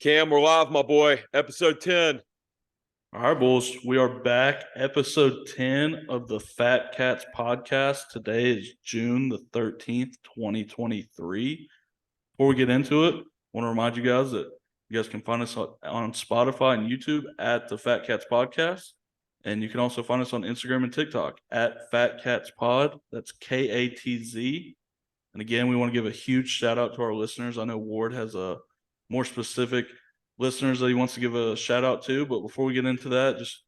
Cam, we're live, my boy. Episode 10. All right, Bulls, we are back. Episode 10 of the Fat Katz podcast. Today is June the 13th, 2023. Before we get into it, I want to remind you guys that you guys can find us on Spotify and YouTube at the Fat Katz podcast. And you can also find us on Instagram and TikTok at Fat Katz Pod. That's KATZ. And again, we want to give a huge shout out to our listeners. I know Ward has a more specific listeners that he wants to give a shout out to. But before we get into that, just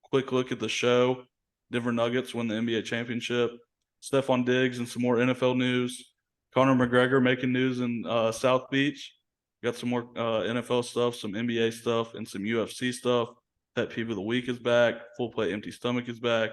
a quick look at the show. Denver Nuggets win the NBA championship. Stephon Diggs and some more NFL news. Conor McGregor making news in South Beach. Got some more NFL stuff, some NBA stuff, and some UFC stuff. Pet Peeve of the Week is back. Full Plate Empty Stomach is back.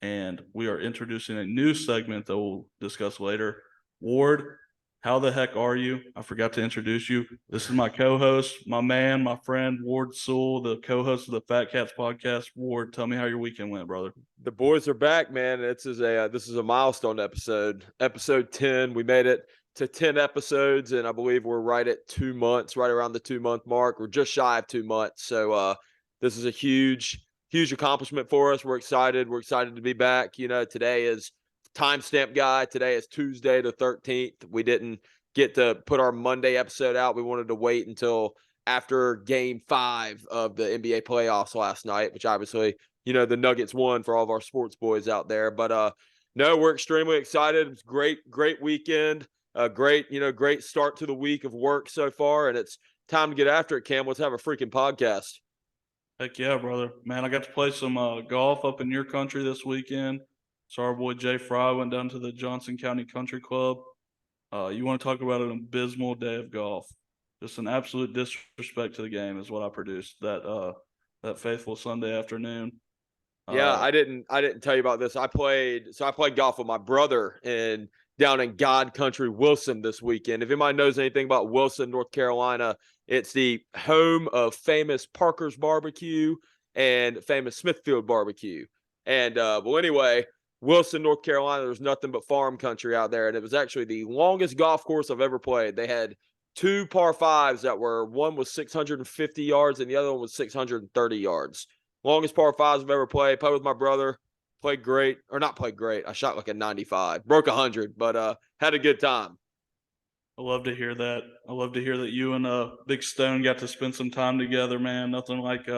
And we are introducing a new segment that we'll discuss later. Ward, how the heck are you? I forgot to introduce you. This is my co-host, my man, my friend, Ward Sewell, the co-host of the Fat Katz podcast. Ward, tell me how your weekend went, brother. The boys are back, man. This is a milestone episode. Episode 10. We made it to 10 episodes, and I believe we're right at 2 months, right around the 2-month mark. We're just shy of 2 months. So this is a huge accomplishment for us. We're excited. We're excited to be back. You know, today is timestamp guy. Today is Tuesday the 13th. We didn't get to put our Monday episode out. We wanted to wait until after game 5 of the NBA playoffs last night, which obviously, you know, the Nuggets won for all of our sports boys out there. But no, we're extremely excited. It's great weekend. Great start to the week of work so far, and it's time to get after it, Cam. Let's have a freaking podcast. Heck yeah, brother. Man, I got to play some golf up in your country this weekend. So our boy Jay Fry went down to the Johnson County Country Club. You want to talk about an abysmal day of golf? Just an absolute disrespect to the game is what I produced that faithful Sunday afternoon. Yeah, I didn't tell you about this. I played golf with my brother down in God Country, Wilson, this weekend. If anybody knows anything about Wilson, North Carolina, it's the home of famous Parker's Barbecue and famous Smithfield Barbecue. And anyway, Wilson, North Carolina, there's nothing but farm country out there. And it was actually the longest golf course I've ever played. They had 2 par 5s one was 650 yards and the other one was 630 yards. Longest par 5s I've ever played. Played with my brother. Played great. Or not played great. I shot like a 95. Broke 100, but had a good time. I love to hear that. I love to hear that you and Big Stone got to spend some time together, man. Nothing like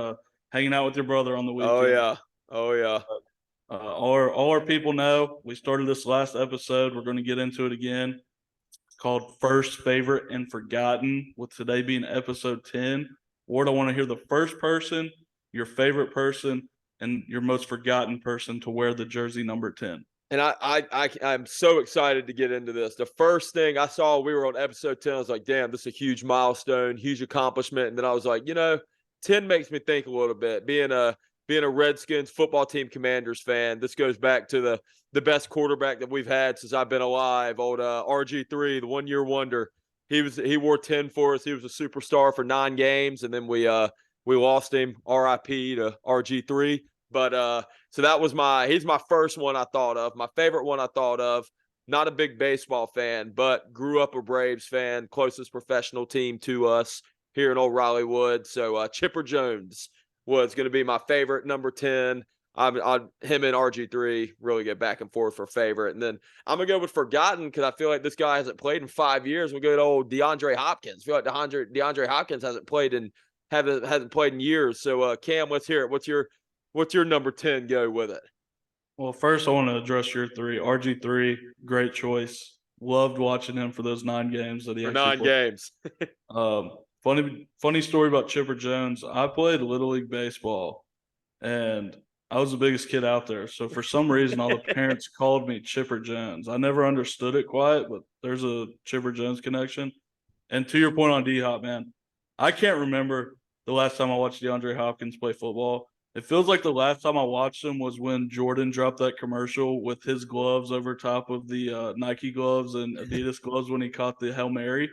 hanging out with your brother on the weekend. Oh, yeah. All our people know we started this last episode. We're going to get into it again. It's called First Favorite and Forgotten, with today being episode 10. Ward, I want to hear the first person, your favorite person, and your most forgotten person to wear the jersey number 10. And I'm so excited to get into this. The first thing I saw, we were on episode 10. I was like, damn, this is a huge milestone, huge accomplishment. And then I was like, 10 makes me think a little bit. Being a Redskins football team Commanders fan, this goes back to the best quarterback that we've had since I've been alive, old RGIII, the one-year wonder. He wore 10 for us. He was a superstar for 9 games, and then we lost him, RIP to RG3. But so that was he's my first one I thought of. My favorite one I thought of, not a big baseball fan, but grew up a Braves fan, closest professional team to us here in Old Rileywood. So Chipper Jones was going to be my favorite number 10. Him and RG3 really get back and forth for favorite. And then I'm going to go with forgotten because I feel like this guy hasn't played in 5 years. We'll go to old DeAndre Hopkins. I feel like DeAndre Hopkins hasn't played in years. So Cam, let's hear it. What's your number 10 go with it? Well, first I want to address your 3. RG3, great choice. Loved watching him for those 9 games that he for actually 9 games. Funny story about Chipper Jones. I played Little League Baseball, and I was the biggest kid out there. So for some reason, all the parents called me Chipper Jones. I never understood it quite, but there's a Chipper Jones connection. And to your point on D-Hop, man, I can't remember the last time I watched DeAndre Hopkins play football. It feels like the last time I watched him was when Jordan dropped that commercial with his gloves over top of the Nike gloves and Adidas gloves when he caught the Hail Mary.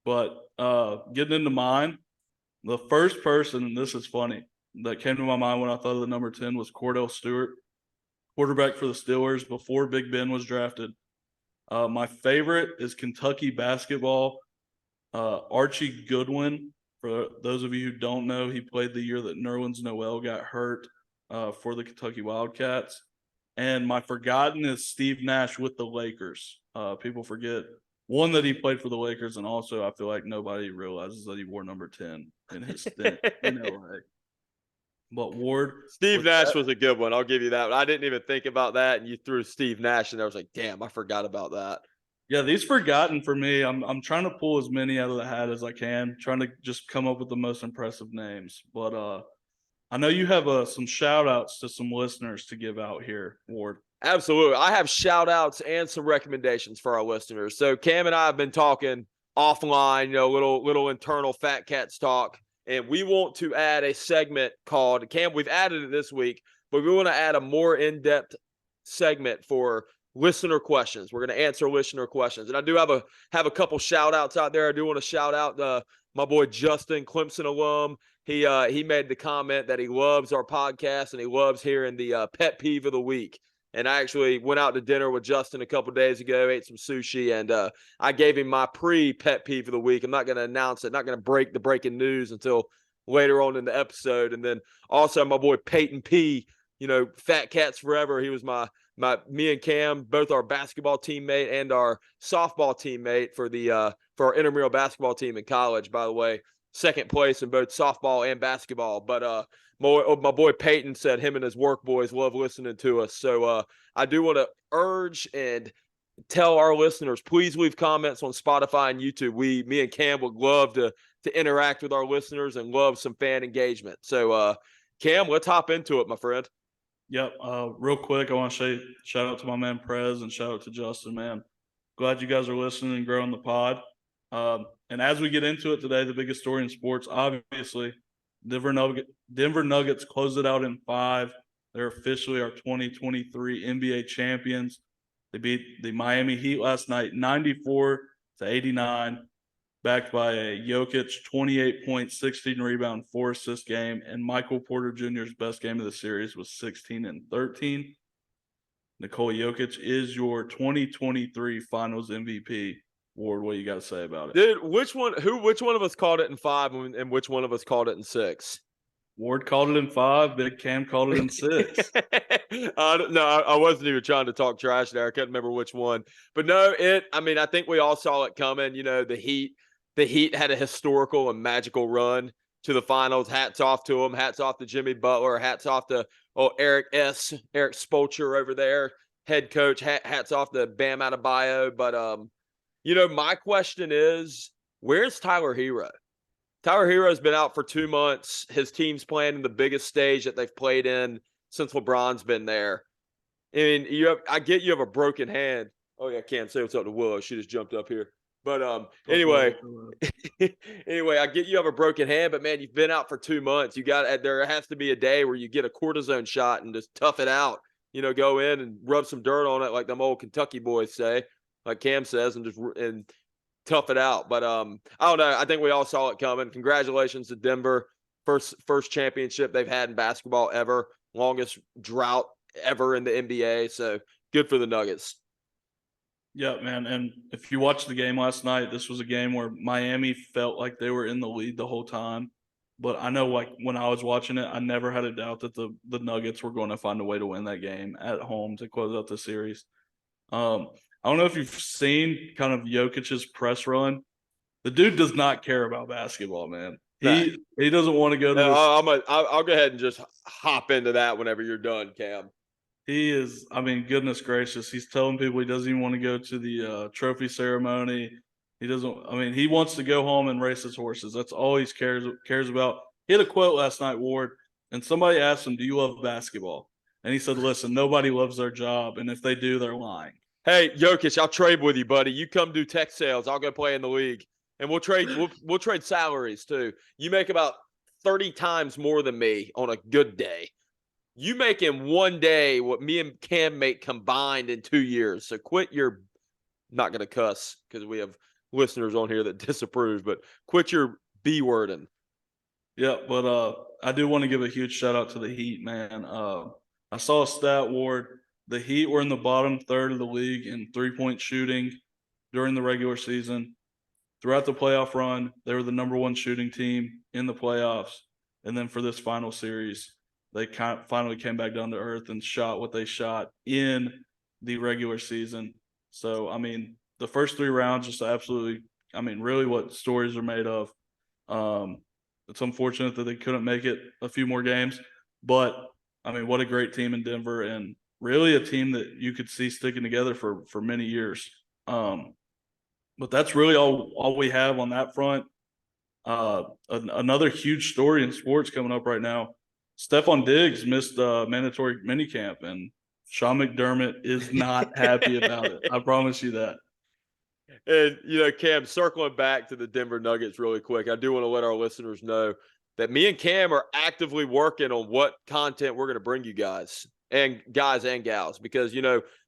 But getting into mine, the first person, and this is funny, that came to my mind when I thought of the number 10 was Cordell Stewart, quarterback for the Steelers before Big Ben was drafted. My favorite is Kentucky basketball. Archie Goodwin For those of you who don't know, he played the year that Nerlens Noel got hurt for the Kentucky Wildcats. And my forgotten is Steve Nash with the Lakers. People forget, one, that he played for the Lakers, and also I feel like nobody realizes that he wore number 10 in his stint in LA. But Ward, Steve Nash was a good one. I'll give you that. I didn't even think about that, and you threw Steve Nash, and I was like, damn, I forgot about that. Yeah, these forgotten for me. I'm trying to pull as many out of the hat as I can, trying to just come up with the most impressive names. But I know you have some shout outs to some listeners to give out here, Ward. Absolutely. I have shout outs and some recommendations for our listeners. So Cam and I have been talking offline, little internal Fat Katz talk. And we want to add a segment called Cam. We've added it this week, but we want to add a more in-depth segment for listener questions. We're going to answer listener questions. And I do have a couple shout outs out there. I do want to shout out my boy Justin, Clemson alum. He made the comment that he loves our podcast and he loves hearing the pet peeve of the week. And I actually went out to dinner with Justin a couple days ago, ate some sushi, and I gave him my pre-pet peeve of the week. I'm not going to announce it, not going to break the breaking news until later on in the episode. And then also my boy Peyton P, Fat Katz Forever. He was me and Cam, both our basketball teammate and our softball teammate for our intramural basketball team in college, by the way. Second place in both softball and basketball. But my boy Peyton said him and his work boys love listening to us. So I do want to urge and tell our listeners, please leave comments on Spotify and YouTube. Me and Cam would love to interact with our listeners and love some fan engagement. So Cam, let's hop into it, my friend. Yep. Real quick, I want to say shout out to my man Prez and shout out to Justin, man. Glad you guys are listening and growing the pod. And as we get into it today, the biggest story in sports, obviously, Denver Nuggets closed it out in 5. They're officially our 2023 NBA champions. They beat the Miami Heat last night, 94-89, backed by a Jokic 28 point, 16 rebound, 4 assist game, and Michael Porter Jr.'s best game of the series was 16 and 13. Nikola Jokic is your 2023 Finals MVP. Ward, what you got to say about it? Dude, which one of us called it in 5 and which one of us called it in 6? Ward called it in 5. Big Cam called it in 6. No, I wasn't even trying to talk trash there. I couldn't remember which one. But no, I think we all saw it coming. The Heat had a historical and magical run to the finals. Hats off to them. Hats off to Jimmy Butler. Hats off to Eric Spoelstra over there, head coach. Hats off to Bam Adebayo. But my question is, where's Tyler Hero? Tyler Hero's been out for 2 months. His team's playing in the biggest stage that they've played in since LeBron's been there. I mean, I get you have a broken hand. Oh yeah, can't say what's up to Willow. She just jumped up here. But anyway, I get you have a broken hand, but man, you've been out for 2 months. There has to be a day where you get a cortisone shot and just tough it out. Go in and rub some dirt on it, like them old Kentucky boys say, like Cam says, and tough it out. But I don't know. I think we all saw it coming. Congratulations to Denver. First championship they've had in basketball ever. Longest drought ever in the NBA. So good for the Nuggets. Yeah, man. And if you watched the game last night, this was a game where Miami felt like they were in the lead the whole time. But I know, like, when I was watching it, I never had a doubt that the Nuggets were going to find a way to win that game at home to close out the series. I don't know if you've seen kind of Jokic's press run. The dude does not care about basketball, man. He doesn't want to go to I'll go ahead and just hop into that whenever you're done, Cam. He is, goodness gracious. He's telling people he doesn't even want to go to the trophy ceremony. He wants to go home and race his horses. That's all he cares about. He had a quote last night, Ward, and somebody asked him, "Do you love basketball?" And he said, "Listen, nobody loves their job, and if they do, they're lying." Hey, Jokic, I'll trade with you, buddy. You come do tech sales. I'll go play in the league, and we'll trade. We'll trade salaries too. You make about 30 times more than me on a good day. You make in one day what me and Cam make combined in 2 years. So quit your – not going to cuss because we have listeners on here that disapprove, but quit your B-wording. Yeah, but I do want to give a huge shout-out to the Heat, man. I saw a stat, Ward. The Heat were in the bottom third of the league in three-point shooting during the regular season. throughout the playoff run, they were the number one shooting team in the playoffs. And then for this final series, they finally came back down to earth and shot what they shot in the regular season. So, I mean, the first 3 rounds just absolutely, I mean, really what stories are made of. It's unfortunate that they couldn't make it a few more games, but I mean, what a great team in Denver, and really a team that you could see sticking together for many years. But that's really all we have on that front. Another huge story in sports coming up right now. Stephon Diggs missed mandatory minicamp, and Sean McDermott is not happy about it. I promise you that. And, Cam, circling back to the Denver Nuggets really quick, I do want to let our listeners know that me and Cam are actively working on what content we're going to bring you guys and gals, because,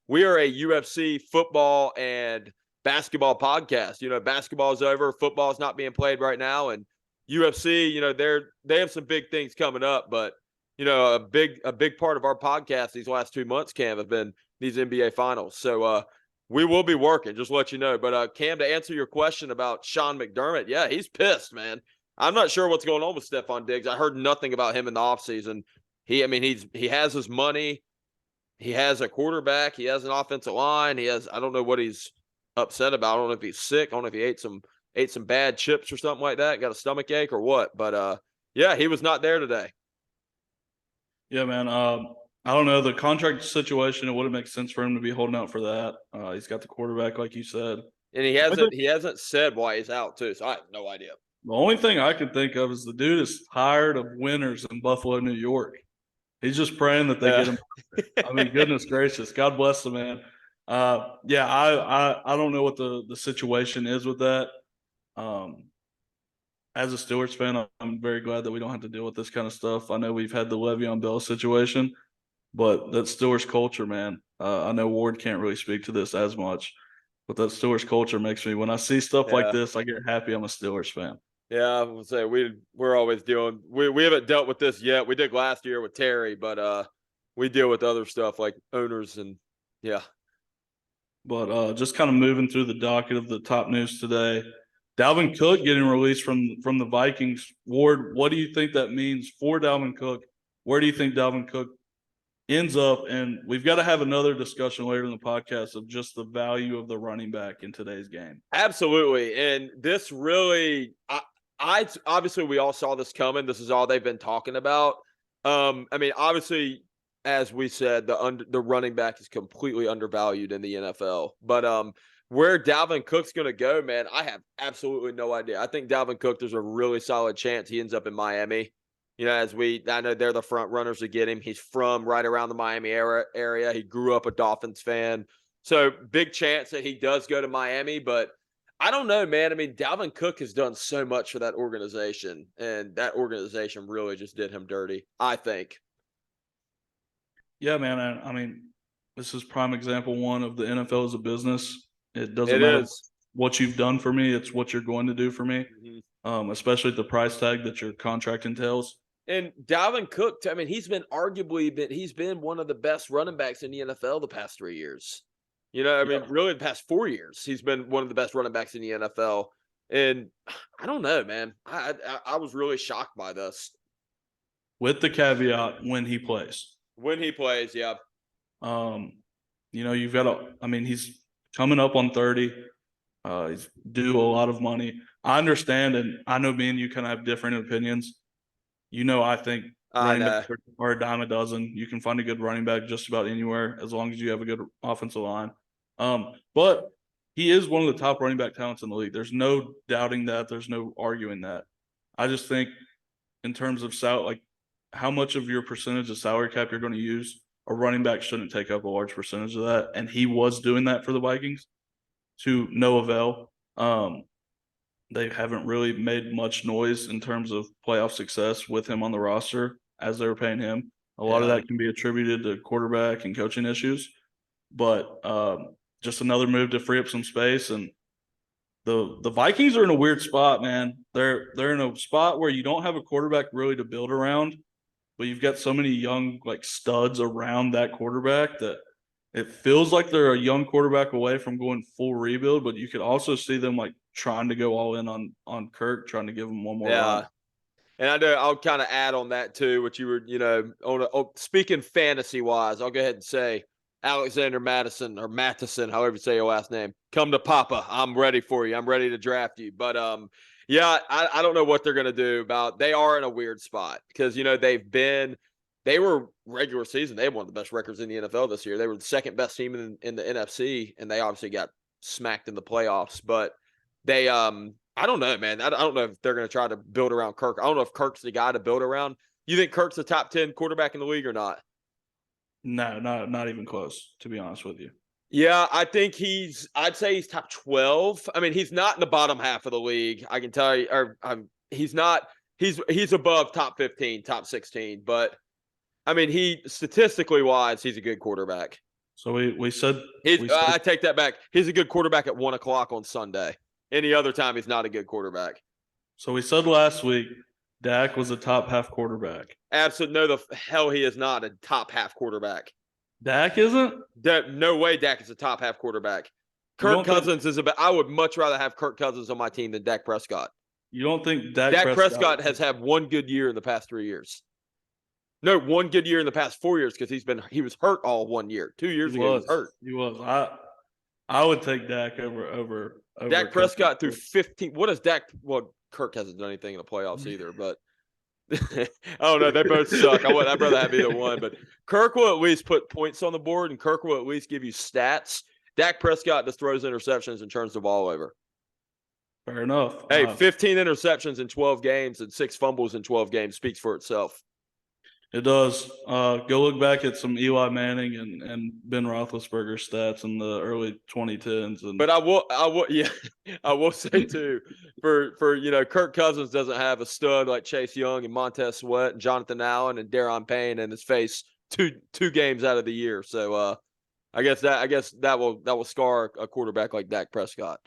we are a UFC, football, and basketball podcast. Basketball's over, football's not being played right now, and UFC, they have some big things coming up, but a big part of our podcast these last 2 months, Cam, have been these NBA finals. So we will be working, just to let you know. But Cam, to answer your question about Sean McDermott, yeah, he's pissed, man. I'm not sure what's going on with Stephon Diggs. I heard nothing about him in the offseason. He has his money. He has a quarterback. He has an offensive line. I don't know what he's upset about. I don't know if he's sick. I don't know if he ate some bad chips or something like that, got a stomach ache or what. But yeah, he was not there today. Yeah, man. I don't know, the contract situation. It wouldn't make sense for him to be holding out for that. He's got the quarterback, like you said, and he hasn't said why he's out too. So I have no idea. The only thing I can think of is the dude is tired of winners in Buffalo, New York. He's just praying that they get him. I mean, goodness gracious, God bless the man. Yeah, I don't know what the situation is with that. As a Steelers fan, I'm very glad that we don't have to deal with this kind of stuff. I know we've had the Le'Veon Bell situation, but that Steelers culture, man. I know Ward can't really speak to this as much, but that Steelers culture makes me, when I see stuff like this, I get happy I'm a Steelers fan. Yeah, I would say we're always dealing. We haven't dealt with this yet. We did last year with Terry, but we deal with other stuff like owners and yeah. But just kind of moving through the docket of the top news today, Dalvin Cook getting released from the Vikings. Ward, what do you think that means for Dalvin Cook? Where do you think Dalvin Cook ends up? And we've got to have another discussion later in the podcast of just the value of the running back in today's game. Absolutely. And this really, I obviously we all saw this coming. This is all they've been talking about. I mean, obviously, as we said, the running back is completely undervalued in the NFL. But where Dalvin Cook's going to go, man, I have absolutely no idea. I think Dalvin Cook, there's a really solid chance he ends up in Miami. I know they're the front runners to get him. He's from right around the Miami area. He grew up a Dolphins fan. So big chance that he does go to Miami, but I don't know, man. I mean, Dalvin Cook has done so much for that organization, and that organization really just did him dirty, I think. Yeah, man. I mean, this is prime example one of the NFL as a business. It doesn't matter what you've done for me. It's what you're going to do for me, especially the price tag that your contract entails. And Dalvin Cook, I mean, he's been one of the best running backs in the NFL the past 3 years. Really the past 4 years, he's been one of the best running backs in the NFL. And I don't know, man. I was really shocked by this. With the caveat, when he plays. When he plays, yeah. You've got to, I mean, he's coming up on 30. He's due a lot of money. I understand, and I know me and you kind of have different opinions. I think running backs are a dime a dozen. You can find a good running back just about anywhere as long as you have a good offensive line. But he is one of the top running back talents in the league. There's no doubting that. There's no arguing that. I just think in terms of how much of your percentage of salary cap you're going to use, a running back shouldn't take up a large percentage of that. And he was doing that for the Vikings to no avail. They haven't really made much noise in terms of playoff success with him on the roster as they were paying him. A lot of that can be attributed to quarterback and coaching issues. But just another move to free up some space. And the Vikings are in a weird spot, man. They're in a spot where you don't have a quarterback really to build around, but you've got so many young studs around that quarterback that It feels like they're a young quarterback away from going full rebuild, but you could also see them like trying to go all in on Kirk, trying to give him one more run. And I know I'll kind of add on that too, what you were, speaking fantasy wise, I'll go ahead and say Alexander Mattison, however you say your last name, come to Papa. I'm ready for you. I'm ready to draft you. But yeah, I don't know what they're gonna do they are in a weird spot because they were regular season. They had one of the best records in the NFL this year. They were the second best team in the NFC, and they obviously got smacked in the playoffs. But they I don't know, man. I don't know if they're going to try to build around Kirk. I don't know if Kirk's the guy to build around. You think Kirk's a top 10 quarterback in the league or not? No, not even close, to be honest with you. Yeah, I think I'd say he's top 12. I mean, he's not in the bottom half of the league. I can tell you, he's not, he's above top 15, top 16. But I mean, statistically wise, he's a good quarterback. So we said, I take that back. He's a good quarterback at 1:00 on Sunday. Any other time, he's not a good quarterback. So we said last week, Dak was a top half quarterback. Absolutely. No, the hell he is not a top half quarterback. Dak isn't? No way Dak is a top half quarterback. Kirk Cousins is I would much rather have Kirk Cousins on my team than Dak Prescott. You don't think Dak Prescott has had one good year in the past 3 years? No, one good year in the past 4 years because he was hurt all 1 year. 2 years ago, he was hurt. He was. I would take Dak over Dak Prescott through 15. What does Dak? Well, Kirk hasn't done anything in the playoffs either, but I don't know. They both suck. I'd rather have either one, but Kirk will at least put points on the board, and Kirk will at least give you stats. Dak Prescott just throws interceptions and turns the ball over. Fair enough. Hey, 15 interceptions in 12 games and 6 fumbles in 12 games speaks for itself. It does. Go look back at some Eli Manning and Ben Roethlisberger stats in the early 2010s. But I will say too, for Kirk Cousins doesn't have a stud like Chase Young and Montez Sweat and Jonathan Allen and Daron Payne in his face two games out of the year. So I guess that will scar a quarterback like Dak Prescott.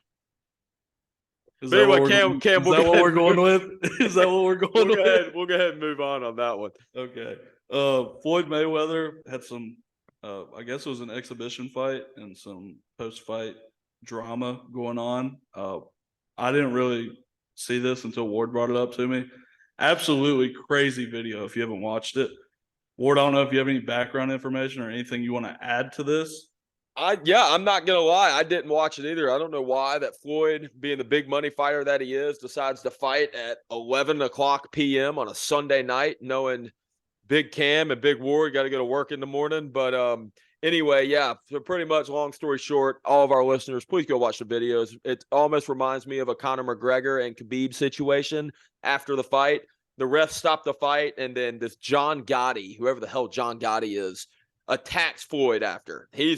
Is that what we're going with? Is that what we're going with? We'll go ahead and move on that one. Okay. Floyd Mayweather had some, I guess it was an exhibition fight and some post-fight drama going on. I didn't really see this until Ward brought it up to me. Absolutely crazy video if you haven't watched it. Ward, I don't know if you have any background information or anything you want to add to this. I'm not going to lie. I didn't watch it either. I don't know why that Floyd, being the big money fighter that he is, decides to fight at 11:00 p.m. on a Sunday night, knowing Big Cam and Big Ward got to go to work in the morning. But anyway, yeah, so pretty much long story short, all of our listeners, please go watch the videos. It almost reminds me of a Conor McGregor and Khabib situation after the fight. The ref stopped the fight, and then this John Gotti, whoever the hell John Gotti is, attacks Floyd after. He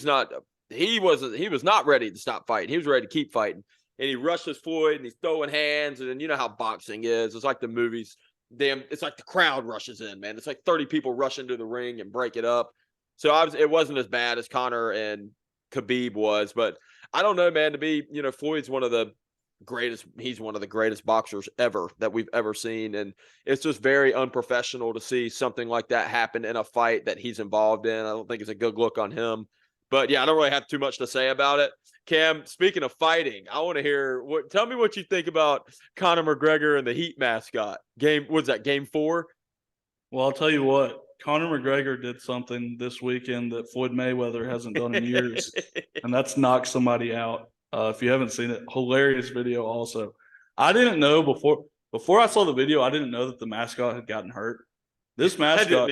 was not ready to stop fighting. He was ready to keep fighting. And he rushes Floyd and he's throwing hands. And then you know how boxing is. It's like the movies. It's like the crowd rushes in, man. It's like 30 people rush into the ring and break it up. So it wasn't as bad as Conor and Khabib was. But I don't know, man, Floyd's he's one of the greatest boxers ever that we've ever seen. And it's just very unprofessional to see something like that happen in a fight that he's involved in. I don't think it's a good look on him. But yeah, I don't really have too much to say about it. Cam, speaking of fighting, I want to hear tell me what you think about Conor McGregor and the Heat mascot. Game 4? Well, I'll tell you what, Conor McGregor did something this weekend that Floyd Mayweather hasn't done in years, and that's knock somebody out. If you haven't seen it, hilarious video also. I didn't know before I saw the video, I didn't know that the mascot had gotten hurt. This mascot,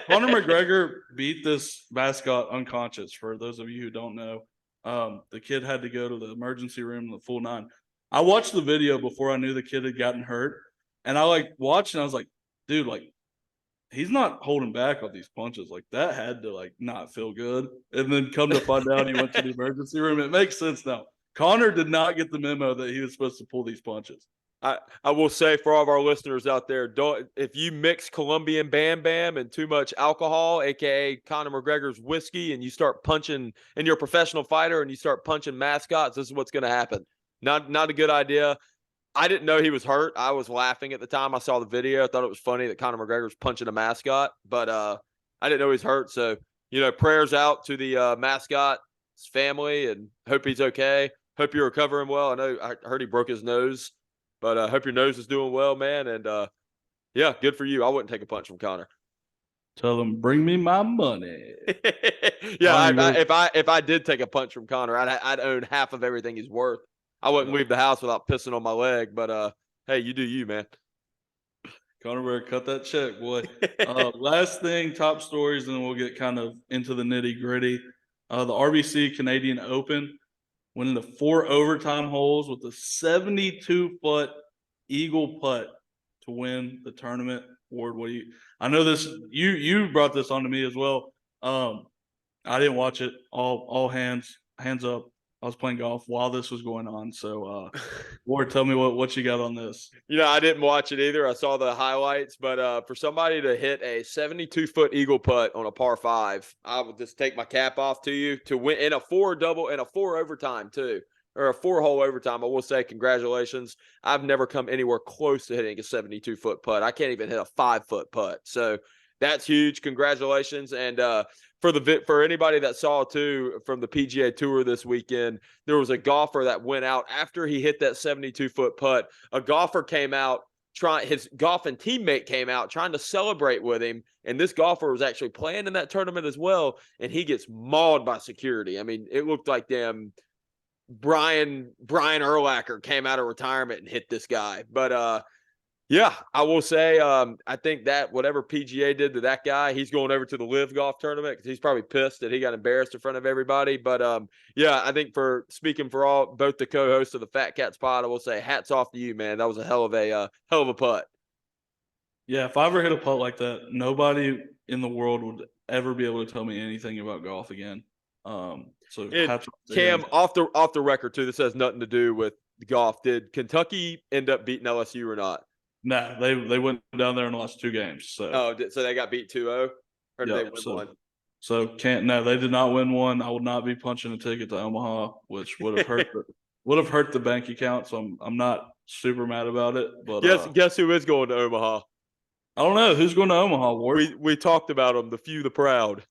Conor McGregor beat this mascot unconscious, for those of you who don't know. The kid had to go to the emergency room, the full 9. I watched the video before I knew the kid had gotten hurt, and I watched and I was like, dude, he's not holding back on these punches. That had to not feel good. And then come to find out he went to the emergency room. It makes sense now. Conor did not get the memo that he was supposed to pull these punches. I will say for all of our listeners out there, if you mix Colombian Bam Bam and too much alcohol, aka Conor McGregor's whiskey, and you start punching, and you're a professional fighter and you start punching mascots, this is what's going to happen. Not a good idea. I didn't know he was hurt. I was laughing at the time I saw the video. I thought it was funny that Conor McGregor was punching a mascot, but I didn't know he was hurt. So prayers out to the mascot, his family, and hope he's okay. Hope you're recovering well. I heard he broke his nose, but I hope your nose is doing well, man. And yeah, good for you. I wouldn't take a punch from Connor. Tell them, bring me my money. Yeah, if I did take a punch from Connor, I'd own half of everything he's worth. I wouldn't leave the house without pissing on my leg. But hey, you do you, man. Connor better cut that check, boy. Last thing, top stories, and then we'll get kind of into the nitty gritty. The RBC Canadian Open winning the 4 overtime holes with a 72-foot eagle putt to win the tournament. Ward, what do you? I know this. You brought this on to me as well. I didn't watch it. All hands up. I was playing golf while this was going on. So, Ward, tell me what you got on this. I didn't watch it either. I saw the highlights, but for somebody to hit a 72-foot eagle putt on a par 5, I would just take my cap off to you to win in a 4 double and a 4 overtime too, or a 4-hole overtime. I will say congratulations. I've never come anywhere close to hitting a 72-foot putt. I can't even hit a 5-foot putt. So that's huge. Congratulations. And for anybody that saw too from the PGA Tour this weekend, there was a golfer that went out after he hit that 72-foot putt. A golfer came out his golfing teammate came out trying to celebrate with him, and this golfer was actually playing in that tournament as well, and he gets mauled by security. I mean, it looked like Brian Urlacher came out of retirement and hit this guy. But yeah, I will say I think that whatever PGA did to that guy, he's going over to the Live Golf tournament because he's probably pissed that he got embarrassed in front of everybody. But yeah, I think speaking for both the co-hosts of the Fat Katz Pod, I will say hats off to you, man. That was a hell of a putt. Yeah, if I ever hit a putt like that, nobody in the world would ever be able to tell me anything about golf again. So Cam, off the record too, this has nothing to do with golf. Did Kentucky end up beating LSU or not? No, they went down there and lost 2 games. So so they got beat 2-0, or did they win one? So they did not win one. I would not be punching a ticket to Omaha, which would have hurt the bank account. So I'm not super mad about it. But guess who is going to Omaha? I don't know who's going to Omaha. Ward? We talked about them. The few, the proud.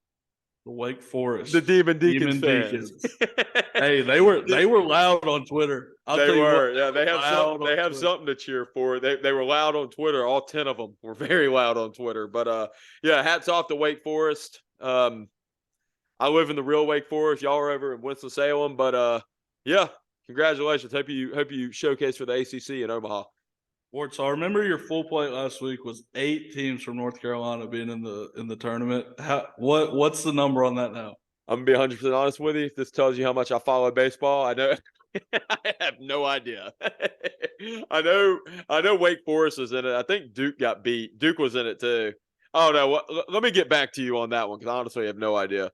The Wake Forest, the Demon Deacons. Hey, they were loud on Twitter. They have something to cheer for. They were loud on Twitter. All 10 of them were very loud on Twitter. But yeah, hats off to Wake Forest. I live in the real Wake Forest. Y'all are over in Winston-Salem. But yeah, congratulations. Hope you showcase for the ACC in Omaha. Ward, so I remember your full plate last week was 8 teams from North Carolina being in the tournament. What's the number on that now? I'm gonna be 100% honest with you. If this tells you how much I follow baseball, I know I have no idea. I know Wake Forest is in it. I think Duke got beat. Duke was in it too. Oh no, let me get back to you on that one because honestly, I have no idea.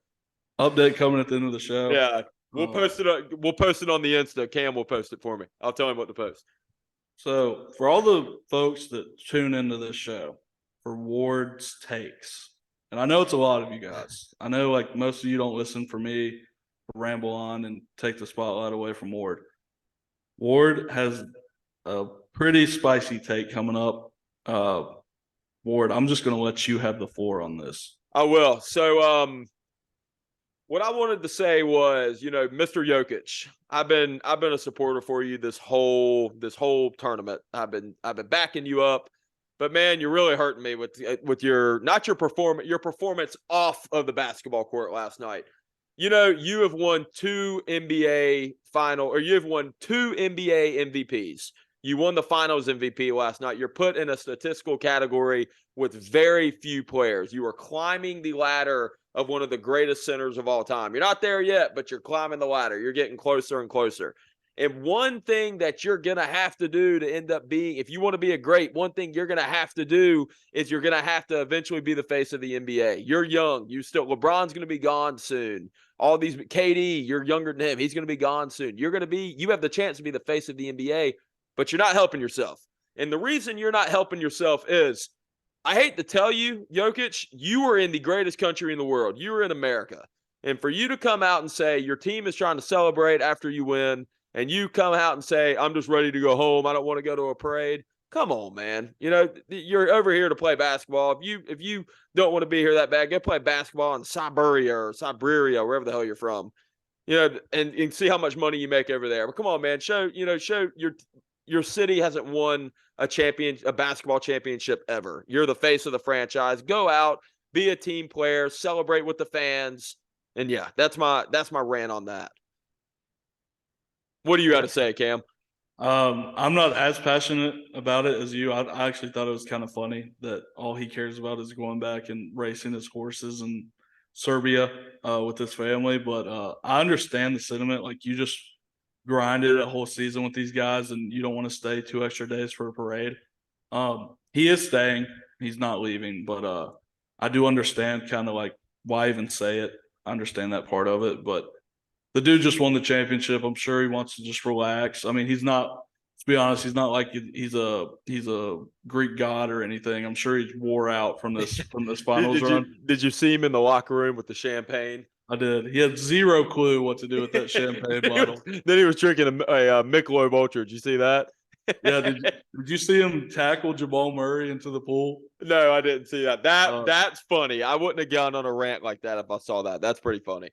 Update coming at the end of the show. Yeah, we'll post it. We'll post it on the Insta. Cam will post it for me. I'll tell him what to post. So, for all the folks that tune into this show for Ward's takes, and I know it's a lot of you guys. I know, like, most of you don't listen for me to ramble on and take the spotlight away from Ward. Ward has a pretty spicy take coming up. Ward, I'm just going to let you have the floor on this. I will. So, what I wanted to say was, Mr. Jokic, I've been a supporter for you this whole tournament. I've been backing you up, but man, you're really hurting me with your performance off of the basketball court last night. You have won 2 NBA MVPs. You won the finals MVP last night. You're put in a statistical category with very few players. You are climbing the ladder of one of the greatest centers of all time. You're not there yet, but you're climbing the ladder. You're getting closer and closer. And one thing that you're going to have to do to end up being, if you want to be a great, one thing you're going to have to do is you're going to have to eventually be the face of the NBA. You're young. LeBron's going to be gone soon. All these, KD, you're younger than him. He's going to be gone soon. You have the chance to be the face of the NBA, but you're not helping yourself. And the reason you're not helping yourself is, I hate to tell you, Jokic, you are in the greatest country in the world. You are in America. And for you to come out and say your team is trying to celebrate after you win, and you come out and say, I'm just ready to go home, I don't want to go to a parade, Come on, man. You know, you're over here to play basketball. If you don't want to be here that bad, go play basketball in Siberia, wherever the hell you're from. You know, and see how much money you make over there. But come on, man, show your city hasn't won a basketball championship ever. You're the face of the franchise. Go out, be a team player, celebrate with the fans. And yeah, that's my rant on that. What do you got to say, Cam? I'm not as passionate about it as you. I actually thought it was kind of funny that all he cares about is going back and racing his horses in Serbia with his family. But I understand the sentiment. Like, you just grinded a whole season with these guys, and you don't want to stay 2 extra days for a parade. He is staying. He's not leaving. But I do understand kind of like why even say it. I understand that part of it, but the dude just won the championship. I'm sure he wants to just relax. I mean, he's not. To be honest, he's not like he's a Greek god or anything. I'm sure he's wore out from this finals run. Did you see him in the locker room with the champagne? I did. He had zero clue what to do with that champagne bottle. Then he was drinking a Michelob Ultra. Did you see that? Yeah. Did you see him tackle Jamal Murray into the pool? No, I didn't see that. That's funny. I wouldn't have gone on a rant like that if I saw that. That's pretty funny.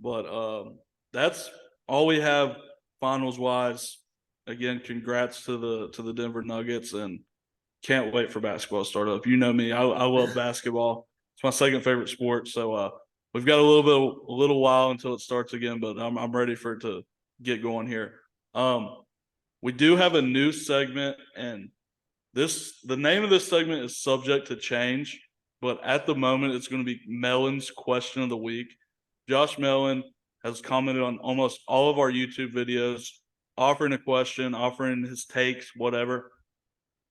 But that's all we have finals wise. Again, congrats to the Denver Nuggets, and can't wait for basketball to start up. You know me, I love basketball. It's my second favorite sport. So we've got a little while until it starts again, but I'm ready for it to get going here. We do have a new segment, and the name of this segment is subject to change, but at the moment it's going to be Mellon's question of the week. Josh Mellon has commented on almost all of our YouTube videos, offering a question, offering his takes, whatever.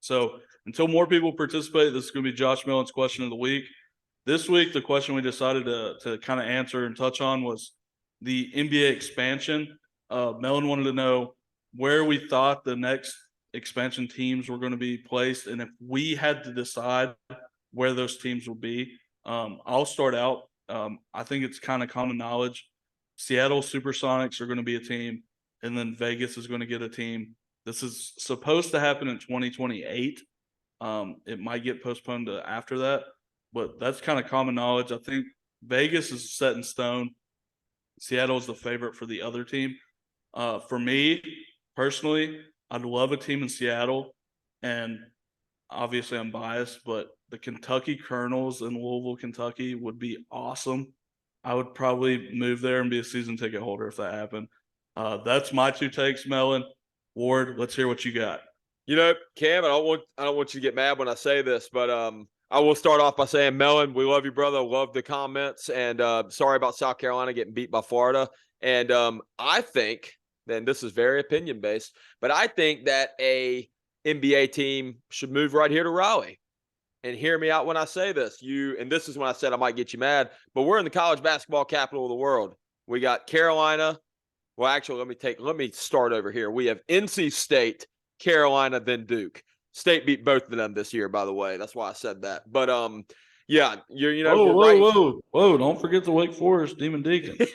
So until more people participate, this is going to be Josh Mellon's question of the week. This week, the question we decided to kind of answer and touch on was the NBA expansion. Mellon wanted to know where we thought the next expansion teams were going to be placed, and if we had to decide where those teams will be. I'll start out. I think it's kind of common knowledge. Seattle Supersonics are going to be a team, and then Vegas is going to get a team. This is supposed to happen in 2028. It might get postponed to after that, but that's kind of common knowledge. I think Vegas is set in stone. Seattle is the favorite for the other team. For me, personally, I'd love a team in Seattle, and obviously I'm biased, but the Kentucky Colonels in Louisville, Kentucky would be awesome. I would probably move there and be a season ticket holder if that happened. That's my two takes, Mellon. Ward, let's hear what you got. You know, Cam, I don't want you to get mad when I say this, but I will start off by saying, Mellon, we love you, brother. Love the comments, and sorry about South Carolina getting beat by Florida. And I think, and this is very opinion based, but I think that a NBA team should move right here to Raleigh. And hear me out when I say this. And this is when I said I might get you mad, but we're in the college basketball capital of the world. We got Carolina. Well, actually, let me start over here. We have NC State, Carolina, then Duke. State beat both of them this year, by the way. That's why I said that. But yeah, you're right. Whoa! Don't forget the Wake Forest Demon Deacons.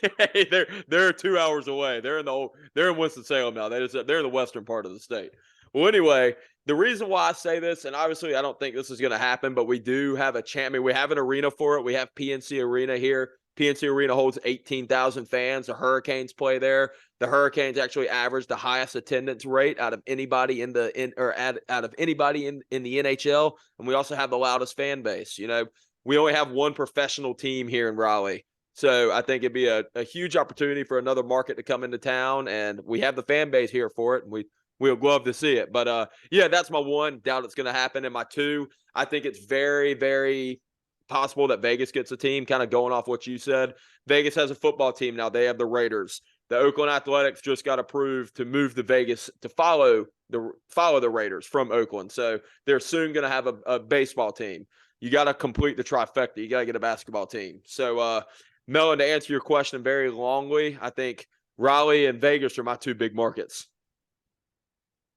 they're 2 hours away. They're in Winston-Salem now. They're in the western part of the state. Well, anyway, the reason why I say this, and obviously I don't think this is going to happen, but we do have we have an arena for it. We have PNC Arena here. PNC Arena holds 18,000 fans. The Hurricanes play there. The Hurricanes actually average the highest attendance rate out of anybody out of anybody in the NHL, and we also have the loudest fan base. You know, we only have one professional team here in Raleigh. So I think it'd be a huge opportunity for another market to come into town, and we have the fan base here for it, and we would love to see it. But yeah, that's my one. Doubt it's going to happen. And my two, I think it's very, very possible that Vegas gets a team, kind of going off what you said. Vegas has a football team now. They have the Raiders. The Oakland Athletics just got approved to move to Vegas to follow the Raiders from Oakland. So they're soon going to have a baseball team. You got to complete the trifecta. You got to get a basketball team. So, Mellon, to answer your question very longly, I think Raleigh and Vegas are my two big markets.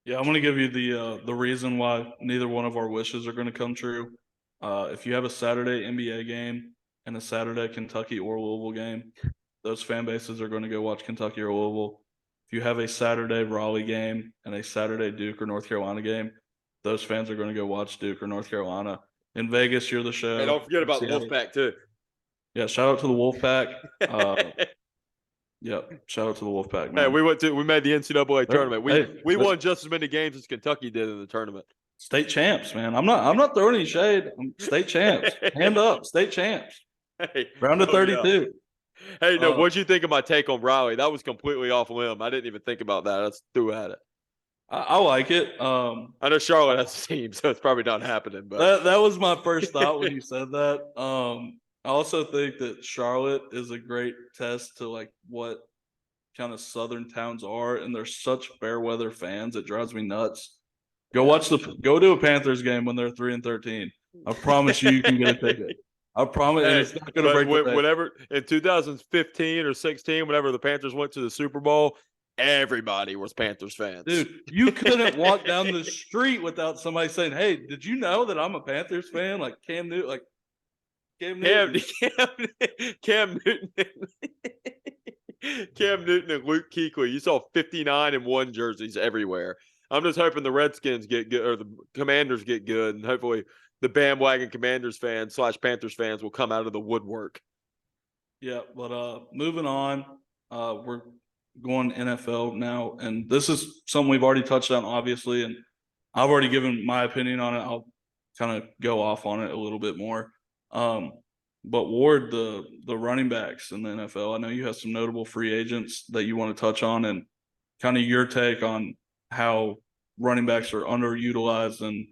Yeah, I'm going to give you the reason why neither one of our wishes are going to come true. If you have a Saturday NBA game and a Saturday Kentucky or Louisville game, those fan bases are going to go watch Kentucky or Louisville. If you have a Saturday Raleigh game and a Saturday Duke or North Carolina game, those fans are going to go watch Duke or North Carolina. In Vegas, you're the show. And don't forget about the Wolfpack too. Yeah, shout out to the Wolfpack. Yeah, shout out to the Wolfpack, man. Hey, we made the NCAA tournament. We won just as many games as Kentucky did in the tournament. State champs, man. I'm not throwing any shade. State champs. Hand up, state champs. Hey, round of 32. Yeah. Hey, no, what'd you think of my take on Riley? That was completely off limb. I didn't even think about that. I just threw at it. I like it. I know Charlotte has a team, so it's probably not happening. But that was my first thought when you said that. I also think that Charlotte is a great test to like what kind of Southern towns are, and they're such fair weather fans. It drives me nuts. Go to a Panthers game when they're 3-13. I promise you can get a ticket. I promise, and it's not going to break the bank. Whenever in 2015 or 16, whenever the Panthers went to the Super Bowl, everybody was Panthers fans. Dude, you couldn't walk down the street without somebody saying, "Hey, did you know that I'm a Panthers fan?" Like Cam Newton, Cam Newton and Luke Kuechly. You saw 59 and 1 jerseys everywhere. I'm just hoping the Redskins get good or the Commanders get good, and hopefully the bandwagon Commanders fans / Panthers fans will come out of the woodwork. Yeah, but moving on, we're going NFL now, and this is something we've already touched on, obviously, and I've already given my opinion on it. I'll kind of go off on it a little bit more. But Ward, the running backs in the NFL, I know you have some notable free agents that you want to touch on, and kind of your take on how running backs are underutilized and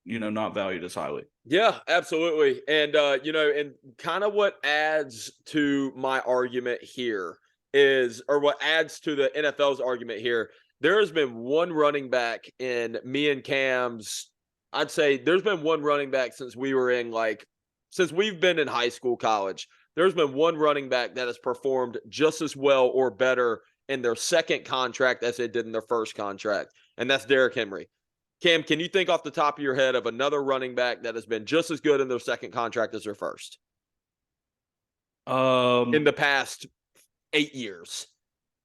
not valued as highly. Yeah, absolutely. And and kind of what adds to my argument here what adds to the NFL's argument here, there has been one running back in me and Cam's, I'd say there's been one running back since we've been in high school, college. There's been one running back that has performed just as well or better in their second contract as they did in their first contract, and that's Derrick Henry. Cam, can you think off the top of your head of another running back that has been just as good in their second contract as their first? In the past 8 years.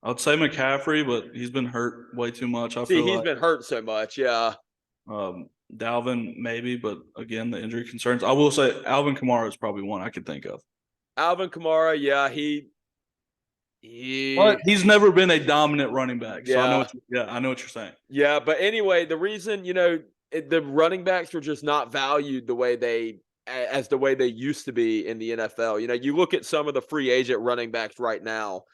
I'd say McCaffrey, but he's been hurt way too much. He's been hurt so much, yeah. Dalvin, maybe, but again, the injury concerns. I will say Alvin Kamara is probably one I could think of. Alvin Kamara, yeah, but he's never been a dominant running back. So yeah. I know what you're saying. Yeah, but anyway, the reason, the running backs are just not valued the way they used to be in the NFL. You look at some of the free agent running backs right now.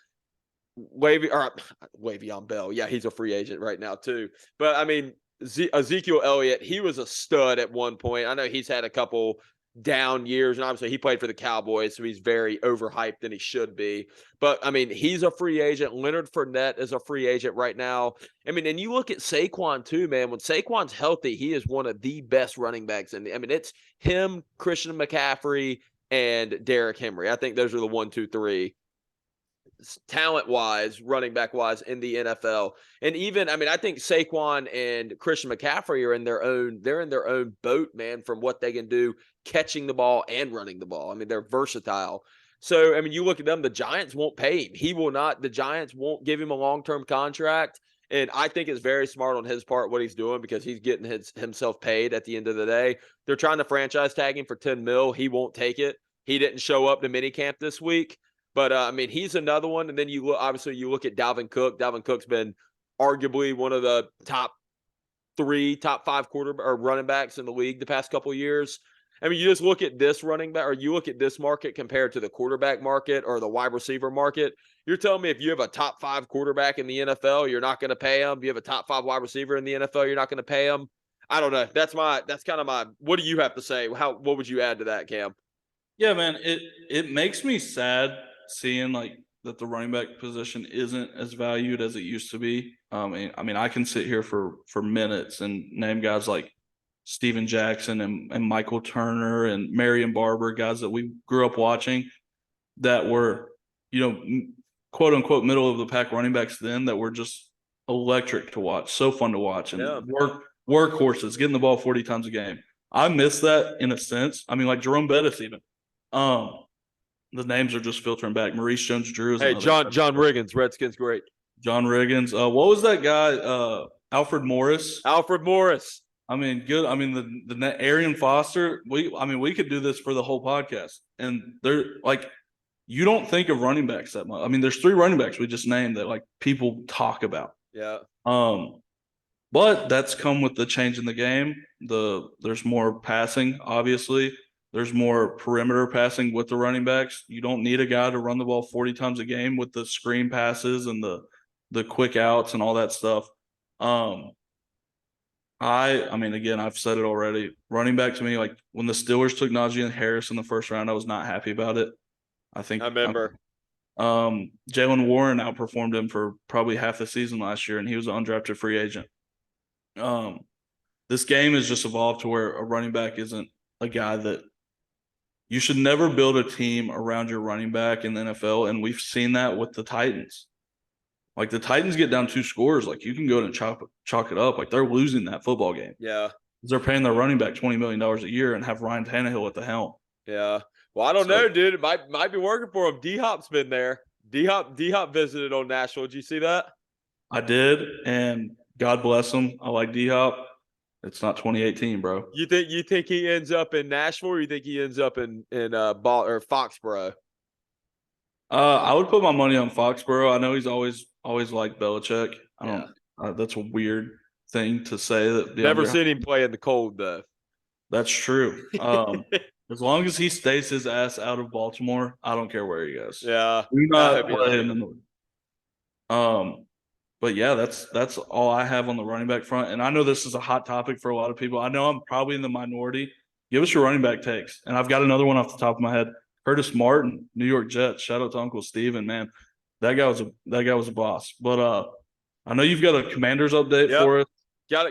Le'Veon Bell, yeah, he's a free agent right now too. But I mean, Ezekiel Elliott, he was a stud at one point. I know he's had a couple down years, and obviously he played for the Cowboys, so he's very overhyped than he should be. But I mean, he's a free agent. Leonard Fournette is a free agent right now. I mean, and you look at Saquon too, man. When Saquon's healthy, he is one of the best running backs. And I mean, it's him, Christian McCaffrey, and Derrick Henry. I think those are the 1, 2, 3 talent-wise, running back-wise in the NFL. And even, I mean, I think Saquon and Christian McCaffrey are in their own boat, man, from what they can do catching the ball and running the ball. I mean, they're versatile. So, I mean, you look at them, the Giants won't pay him. The Giants won't give him a long-term contract. And I think it's very smart on his part what he's doing, because he's getting himself paid at the end of the day. They're trying to franchise tag him for $10 million. He won't take it. He didn't show up to minicamp this week. But, I mean, he's another one. And then you look at Dalvin Cook. Dalvin Cook's been arguably one of the top 5 running backs in the league the past couple of years. I mean, you just look at this running back, or you look at this market compared to the quarterback market or the wide receiver market. You're telling me if you have a top 5 quarterback in the NFL, you're not going to pay him. If you have a top 5 wide receiver in the NFL, you're not going to pay him. I don't know. That's kind of my, what do you have to say? What would you add to that, Cam? Yeah, man, it makes me sad seeing like that the running back position isn't as valued as it used to be. I mean, I can sit here for minutes and name guys like Steven Jackson and Michael Turner and Marion Barber, guys that we grew up watching that were, quote unquote middle of the pack running backs then, that were just electric to watch, so fun to watch, and workhorses, getting the ball 40 times a game. I miss that in a sense. I mean, like Jerome Bettis even. The names are just filtering back. Maurice Jones-Drew. Hey, John Riggins, Redskins great. John Riggins. What was that guy Alfred Morris. Alfred Morris. I mean, good. I mean, the Arian Foster. We could do this for the whole podcast, and they're like, you don't think of running backs that much. I mean, there's 3 running backs we just named that like people talk about. Yeah. But that's come with the change in the game. There's more passing, obviously. There's more perimeter passing with the running backs. You don't need a guy to run the ball 40 times a game with the screen passes and the quick outs and all that stuff. I mean, again, I've said it already. Running back to me, like when the Steelers took Najee Harris in the first round, I was not happy about it. I remember. Jalen Warren outperformed him for probably half the season last year, and he was an undrafted free agent. This game has just evolved to where a running back isn't a guy that you should never build a team around your running back in the NFL, and we've seen that with the Titans. Like the Titans get down 2 scores, like you can go and chalk it up. Like they're losing that football game. Yeah. They're paying their running back $20 million a year and have Ryan Tannehill at the helm. Yeah. Well, I don't know, dude. It might be working for him. D-Hop's been there. D-Hop visited on Nashville. Did you see that? I did, and God bless him. I like D-Hop. It's not 2018, bro. You think he ends up in Nashville, or you think he ends up in Foxborough? I would put my money on Foxborough. I know he's always liked Belichick. I don't. That's a weird thing to say. That Never seen him play in the cold though. That's true. As long as he stays his ass out of Baltimore, I don't care where he goes. Yeah. Do not play him in the. But yeah, that's all I have on the running back front. And I know this is a hot topic for a lot of people. I know I'm probably in the minority. Give us your running back takes. And I've got another one off the top of my head. Curtis Martin, New York Jets. Shout out to Uncle Steven, man. That guy was a boss. But I know you've got a Commanders update for us. Got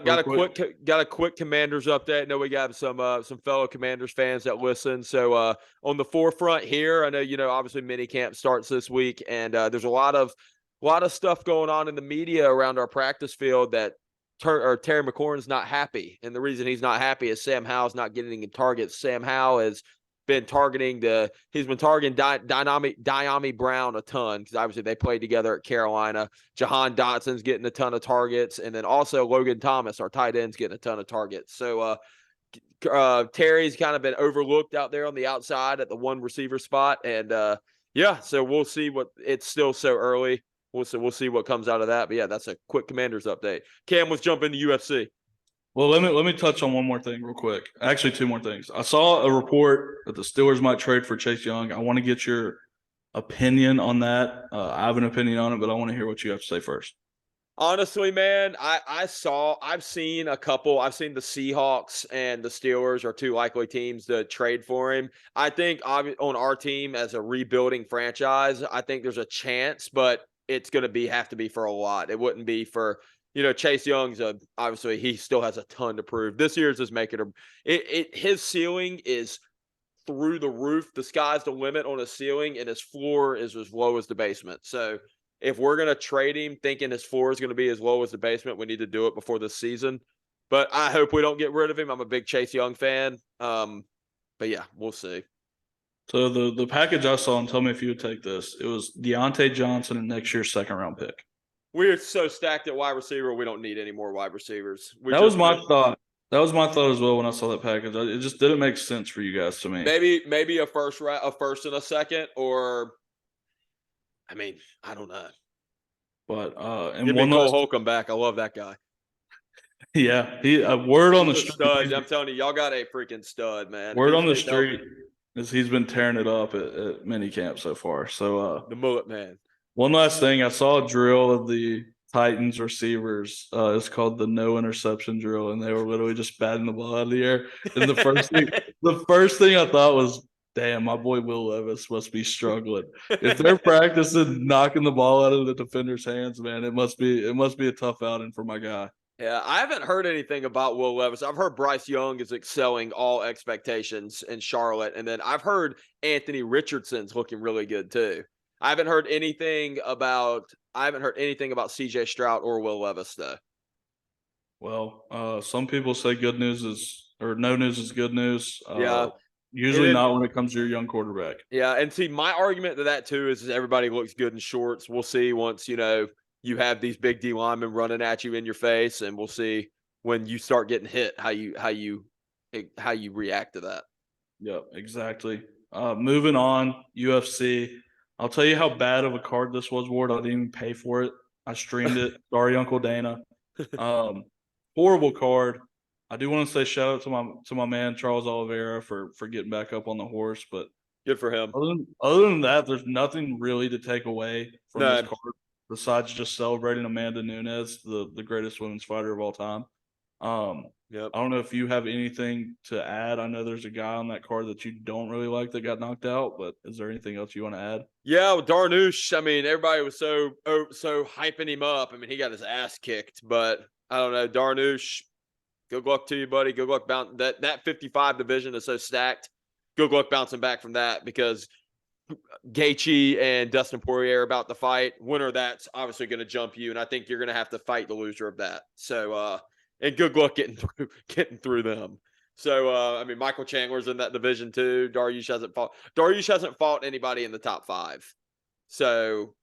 a quick Commanders update. I know we got some fellow Commanders fans that listen. So on the forefront here, I know obviously minicamp starts this week, and there's a lot of stuff going on in the media around our practice field that Terry McLaurin's not happy, and the reason he's not happy is Sam Howell's not getting any targets. Sam Howell has been targeting Diami Brown a ton, because obviously they played together at Carolina. Jahan Dotson's getting a ton of targets, and then also Logan Thomas, our tight end's getting a ton of targets. So Terry's kind of been overlooked out there on the outside at the one receiver spot, and so we'll see it's still so early. We'll see what comes out of that. But yeah, that's a quick Commanders update. Cam, let's jump into UFC. Well, let me touch on one more thing real quick. Actually, 2 more things. I saw a report that the Steelers might trade for Chase Young. I want to get your opinion on that. I have an opinion on it, but I want to hear what you have to say first. Honestly, man, I've seen the Seahawks and the Steelers are 2 likely teams to trade for him. I think on our team as a rebuilding franchise, I think there's a chance, but it's going to have to be for a lot. It wouldn't be for, Chase Young's obviously he still has a ton to prove. This year's just making his ceiling is through the roof. The sky's the limit on his ceiling, and his floor is as low as the basement. So if we're going to trade him thinking his floor is going to be as low as the basement, we need to do it before this season. But I hope we don't get rid of him. I'm a big Chase Young fan. But yeah, we'll see. So the package I saw, and tell me if you would take this, it was Deontay Johnson and next year's 2nd round pick. We're so stacked at wide receiver, we don't need any more wide receivers. That was my thought. That was my thought as well when I saw that package. It just didn't make sense for you guys to me. Maybe a first and a second, or I don't know. But and give me Cole Holcomb back. I love that guy. Yeah, a word on the street. Stud. I'm telling you, y'all got a freaking stud, man. Word on the street is he's been tearing it up at minicamp so far. So the mullet man. One last thing, I saw a drill of the Titans receivers. It's called the no interception drill, and they were literally just batting the ball out of the air. And the first thing I thought was, damn, my boy Will Levis must be struggling. If they're practicing knocking the ball out of the defender's hands, man, it must be a tough outing for my guy. Yeah, I haven't heard anything about Will Levis. I've heard Bryce Young is excelling all expectations in Charlotte, and then I've heard Anthony Richardson's looking really good too. I haven't heard anything about CJ Stroud or Will Levis though. Well, some people say no news is good news. Yeah. Usually not when it comes to your young quarterback. Yeah, and see, my argument to that too is everybody looks good in shorts. We'll see once you have these big D linemen running at you in your face, and we'll see when you start getting hit how you react to that. Yep, exactly. Moving on, UFC. I'll tell you how bad of a card this was, Ward. I didn't even pay for it. I streamed it. Sorry, Uncle Dana. Horrible card. I do want to say shout out to my man Charles Oliveira for getting back up on the horse, but Good for him. other than that, there's nothing really to take away from this No. card besides just celebrating Amanda Nunes, the greatest women's fighter of all time. Yep. I don't know if you have anything to add. I know there's a guy on that card that you don't really like that got knocked out, but is there anything else you want to add? Yeah, with Dariush, I mean, everybody was so hyping him up. I mean, he got his ass kicked, but I don't know. Dariush, good luck to you, buddy. Good luck bouncing that 55 division is so stacked. Good luck bouncing back from that, because Gaethje and Dustin Poirier are about to fight. Winner of that's obviously going to jump you, and I think you're going to have to fight the loser of that. So, and good luck getting through them. So, I mean, Michael Chandler's in that division too. Dariush hasn't fought anybody in the top 5. So,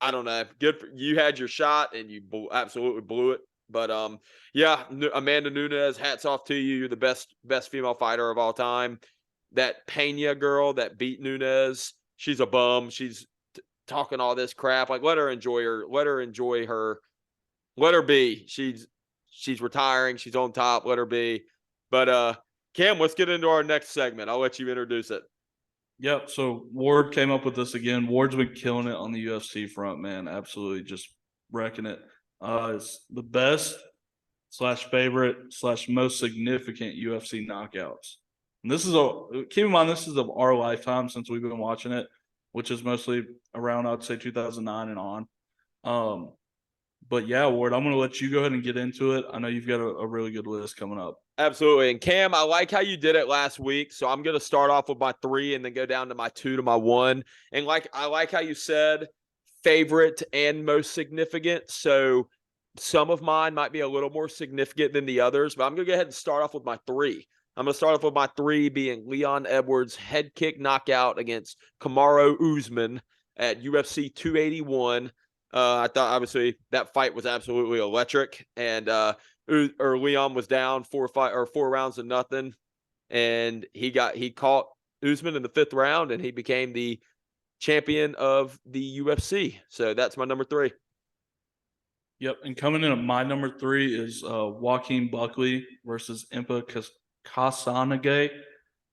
I don't know. Good for you. Had your shot and you absolutely blew it. But yeah, Amanda Nunes, hats off to you. You're the best female fighter of all time. That Pena girl that beat Nunes, she's a bum. She's talking all this crap. Like, let her enjoy her. Let her be. She's retiring. She's on top. Let her be. But Cam, let's get into our next segment. I'll let you introduce it. Yep. So Ward came up with this again. Ward's been killing it on the UFC front, man. Absolutely just wrecking it. It's the best / favorite / most significant UFC knockouts. And this is keep in mind, this is of our lifetime since we've been watching it, which is mostly around, I'd say, 2009 and on. But yeah, Ward, I'm going to let you go ahead and get into it. I know you've got a really good list coming up. Absolutely. And Cam, I like how you did it last week. So I'm going to start off with my 3 and then go down to my 2 to my 1. And I like how you said favorite and most significant. So some of mine might be a little more significant than the others, but I'm going to go ahead and start off with my 3. I'm going to start off with my 3 being Leon Edwards' head kick knockout against Kamaru Usman at UFC 281. I thought obviously that fight was absolutely electric, and Leon was down 4 rounds to nothing, and he caught Usman in the 5th round, and he became the champion of the UFC. So that's my number 3. Yep, and coming in at my number 3 is Joaquin Buckley versus Impa Kasanage.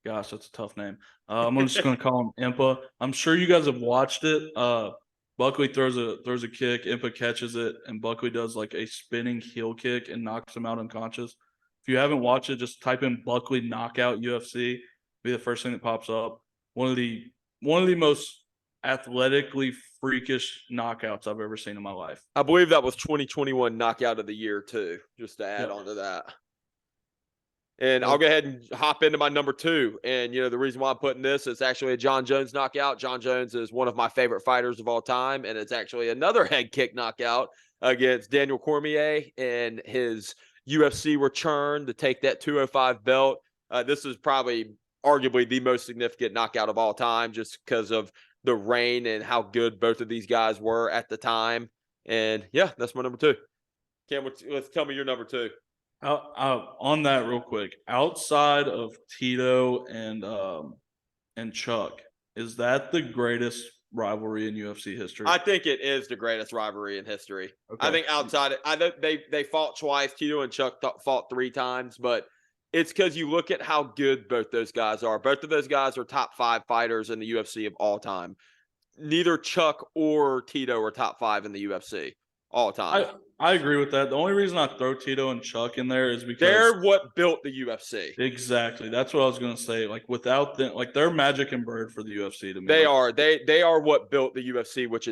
Gosh, that's a tough name. I'm just going to call him Impa. I'm sure you guys have watched it. Buckley throws a kick, Impa catches it, and Buckley does like a spinning heel kick and knocks him out unconscious. If you haven't watched it, just type in Buckley knockout UFC. Be the first thing that pops up. One of the most athletically freakish knockouts I've ever seen in my life. I believe that was 2021 knockout of the year too, just to add on to that. And I'll go ahead and hop into my number 2. And, the reason why I'm putting this is actually a John Jones knockout. John Jones is one of my favorite fighters of all time. And it's actually another head kick knockout against Daniel Cormier in his UFC return to take that 205 belt. This is probably arguably the most significant knockout of all time, just because of the reign and how good both of these guys were at the time. And yeah, that's my number 2. Cam, let's tell me your number 2. On that real quick, outside of Tito and Chuck, is that the greatest rivalry in UFC history? I think it is the greatest rivalry in history. Okay. I think outside it, I know they fought twice. Tito and Chuck fought 3 times, but it's because you look at how good both those guys are. Both of those guys are top 5 fighters in the UFC of all time. Neither Chuck or Tito are top 5 in the UFC all time. I agree with that. The only reason I throw Tito and Chuck in there is because they're what built the UFC. Exactly. That's what I was going to say. Like, without them, like, they're magic and bird for the UFC to me. They are. They are what built the UFC, which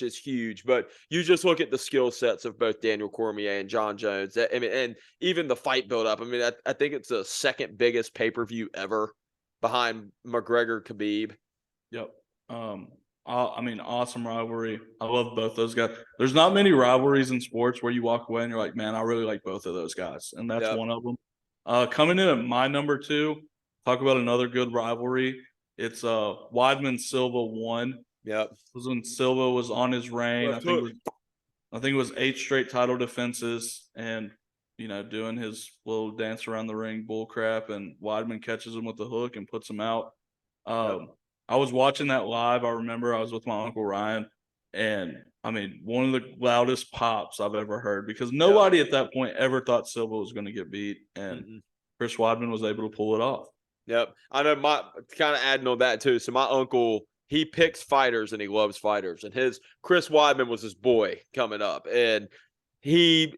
is huge. But you just look at the skill sets of both Daniel Cormier and John Jones. I mean, and even the fight build up. I mean, I think it's the 2nd biggest pay-per-view ever behind McGregor Khabib. Yep. I mean, awesome rivalry. I love both those guys. There's not many rivalries in sports where you walk away and you're like, man, I really like both of those guys. And that's one of them. Coming in at my number 2, talk about another good rivalry. It's Weidman Silva 1. Yep. Was when Silva was on his reign. I think it was 8 straight title defenses, and doing his little dance around the ring bull crap, and Weidman catches him with the hook and puts him out. I was watching that live. I remember I was with my Uncle Ryan, and I mean, one of the loudest pops I've ever heard, because nobody at that point ever thought Silva was going to get beat, and Chris Weidman was able to pull it off. Yep. I know, my kind of adding on that too. So my uncle, he picks fighters and he loves fighters, and Chris Weidman was his boy coming up, and he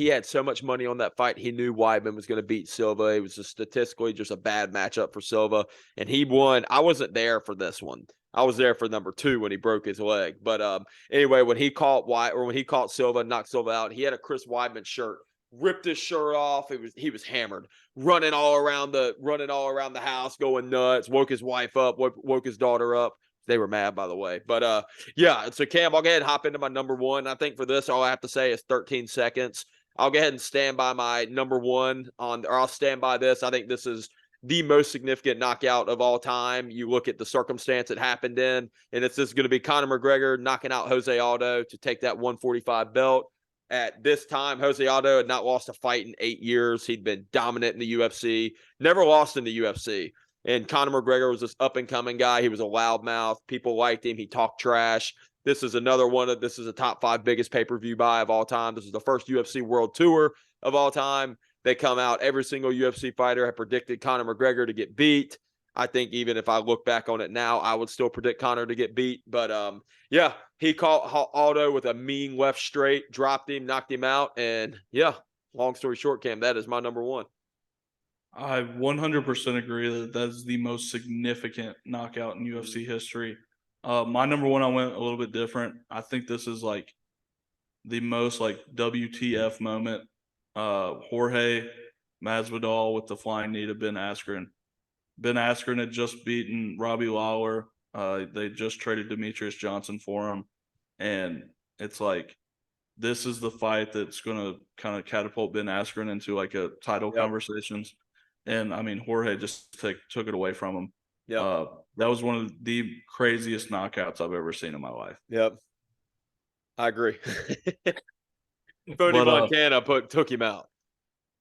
had so much money on that fight. He knew Weidman was going to beat Silva. It was statistically just a bad matchup for Silva, and he won. I wasn't there for this one. I was there for number 2 when he broke his leg. But anyway, when he caught Silva and knocked Silva out, he had a Chris Weidman shirt, ripped his shirt off. He was hammered, running all around the house, going nuts. Woke his wife up, woke his daughter up. They were mad, by the way. But yeah, so Cam, I'll go ahead and hop into my number 1. I think for this, all I have to say is 13 seconds. I'll go ahead and stand by my number 1 or I'll stand by this. I think this is the most significant knockout of all time. You look at the circumstance it happened in, and this is going to be Conor McGregor knocking out Jose Aldo to take that 145 belt. At this time, Jose Aldo had not lost a fight in 8 years. He'd been dominant in the UFC, never lost in the UFC. And Conor McGregor was this up-and-coming guy. He was a loudmouth. People liked him. He talked trash. This is a top 5 biggest pay-per-view buy of all time. This is the first UFC World Tour of all time. They come out, every single UFC fighter had predicted Conor McGregor to get beat. I think even if I look back on it now, I would still predict Conor to get beat. But yeah, he caught Aldo with a mean left straight, dropped him, knocked him out. And yeah, long story short, Cam, that is my number 1. I 100% agree that is the most significant knockout in UFC history. My number 1, I went a little bit different. I think this is like the most like WTF moment. Jorge Masvidal with the flying knee to Ben Askren. Ben Askren had just beaten Robbie Lawler. They just traded Demetrius Johnson for him. And it's like, this is the fight that's going to kind of catapult Ben Askren into like a title conversations. And I mean, Jorge just took it away from him. That was one of the craziest knockouts I've ever seen in my life. Yep. I agree. Tony Montana took him out.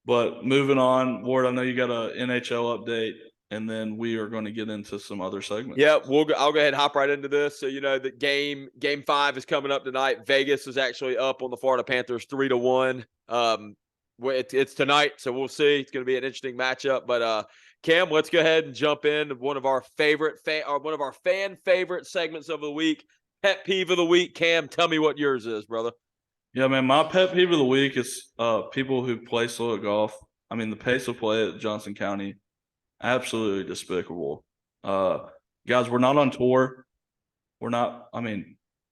But moving on, Ward, I know you got an NHL update, and then we are going to get into some other segments. Yeah, I'll go ahead and hop right into this. So, the game 5 is coming up tonight. Vegas is actually up on the Florida Panthers 3-1. It's tonight, so we'll see. It's going to be an interesting matchup. But Cam, let's go ahead and jump in one of our fan favorite segments of the week, pet peeve of the week. Cam, tell me what yours is, brother. Yeah, man, my pet peeve of the week is people who play slow at golf. I mean, the pace of play at Johnson County, absolutely despicable. Guys, we're not on tour.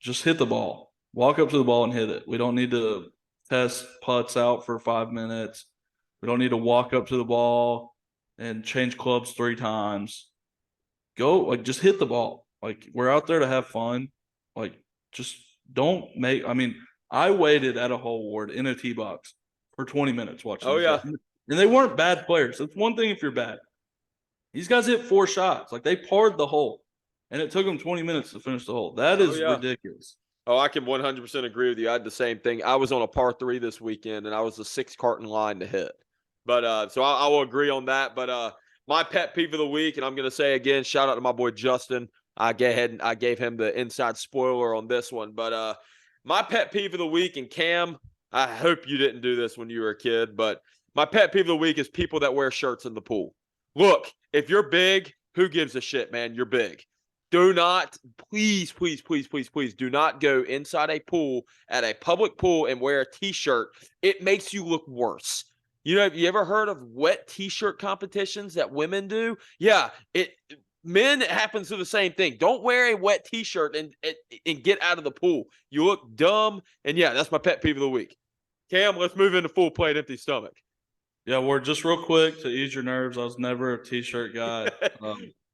Just hit the ball. Walk up to the ball and hit it. We don't need to test putts out for 5 minutes. We don't need to walk up to the ball and change clubs 3 times. Just hit the ball. We're out there to have fun. Just don't make – I waited at a hole, Ward, in a tee box for 20 minutes watching. Oh, yeah. And they weren't bad players. It's one thing if you're bad. These guys hit 4 shots. They parred the hole, and it took them 20 minutes to finish the hole. That is ridiculous. Oh, I can 100% agree with you. I had the same thing. I was on a par 3 this weekend, and I was the 6 cart in line to hit. But so I will agree on that. But my pet peeve of the week, and I'm going to say again, shout out to my boy Justin. I gave him the inside spoiler on this one. But my pet peeve of the week, and Cam, I hope you didn't do this when you were a kid, but my pet peeve of the week is people that wear shirts in the pool. Look, if you're big, who gives a shit, man? You're big. Do not, please, do not go inside a pool at a public pool and wear a T-shirt. It makes you look worse. Have you ever heard of wet T-shirt competitions that women do? Yeah, men, it happens to the same thing. Don't wear a wet T-shirt and get out of the pool. You look dumb. And yeah, that's my pet peeve of the week. Cam, let's move into full plate, empty stomach. Yeah, we're just real quick to ease your nerves. I was never a T-shirt guy.